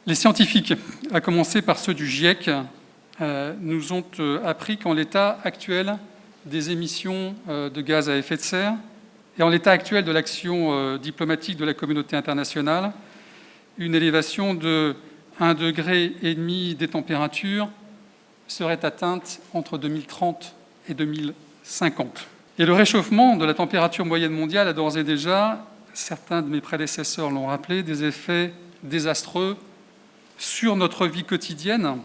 Les scientifiques, à commencer par ceux du GIEC, nous ont appris qu'en l'état actuel des émissions de gaz à effet de serre et en l'état actuel de l'action diplomatique de la communauté internationale, une élévation de 1,5 degré des températures serait atteinte entre 2030 et 2050. Et le réchauffement de la température moyenne mondiale a d'ores et déjà, certains de mes prédécesseurs l'ont rappelé, des effets désastreux sur notre vie quotidienne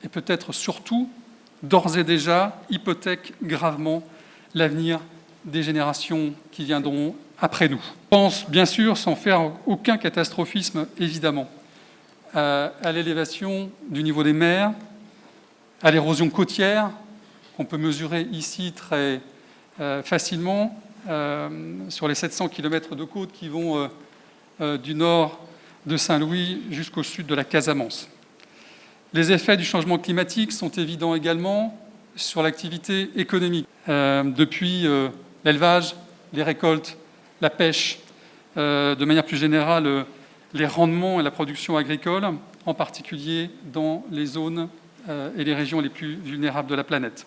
et peut-être surtout, d'ores et déjà, hypothèque gravement l'avenir des générations qui viendront après nous. Je pense bien sûr, sans faire aucun catastrophisme évidemment, à l'élévation du niveau des mers, à l'érosion côtière, qu'on peut mesurer ici très facilement, sur les 700 km de côte qui vont du nord de Saint-Louis jusqu'au sud de la Casamance. Les effets du changement climatique sont évidents également sur l'activité économique, depuis l'élevage, les récoltes, la pêche, de manière plus générale, les rendements et la production agricole, en particulier dans les zones et les régions les plus vulnérables de la planète.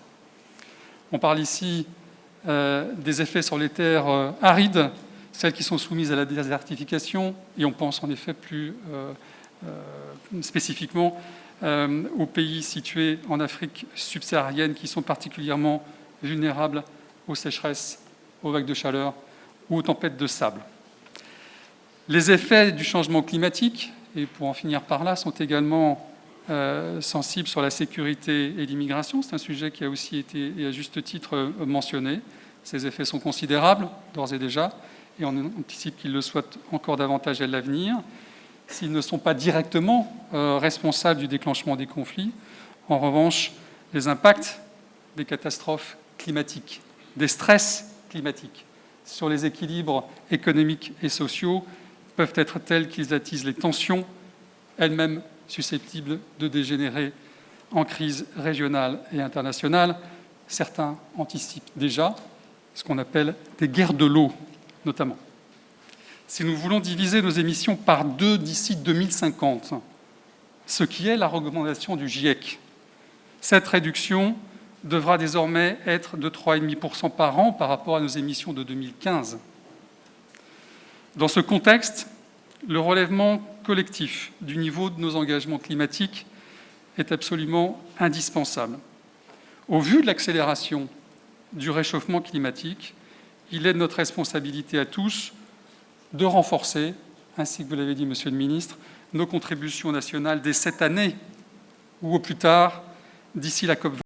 On parle ici des effets sur les terres arides, celles qui sont soumises à la désertification, et on pense en effet plus spécifiquement aux pays situés en Afrique subsaharienne qui sont particulièrement vulnérables aux sécheresses, aux vagues de chaleur ou aux tempêtes de sable. Les effets du changement climatique, et pour en finir par là, sont également sensibles sur la sécurité et l'immigration. C'est un sujet qui a aussi été, et à juste titre, mentionné. Ces effets sont considérables, d'ores et déjà, et on anticipe qu'ils le soient encore davantage à l'avenir. S'ils ne sont pas directement responsables du déclenchement des conflits, en revanche, les impacts des catastrophes climatiques, des stress climatiques sur les équilibres économiques et sociaux peuvent être tels qu'ils attisent les tensions, elles-mêmes susceptibles de dégénérer en crise régionale et internationale. Certains anticipent déjà ce qu'on appelle des guerres de l'eau, notamment. Si nous voulons diviser nos émissions par 2 d'ici 2050, ce qui est la recommandation du GIEC, cette réduction devra désormais être de 3,5% par an par rapport à nos émissions de 2015. Dans ce contexte, le relèvement collectif du niveau de nos engagements climatiques est absolument indispensable. Au vu de l'accélération du réchauffement climatique, il est de notre responsabilité à tous de renforcer, ainsi que vous l'avez dit, Monsieur le Ministre, nos contributions nationales dès cette année ou au plus tard, d'ici la COP20.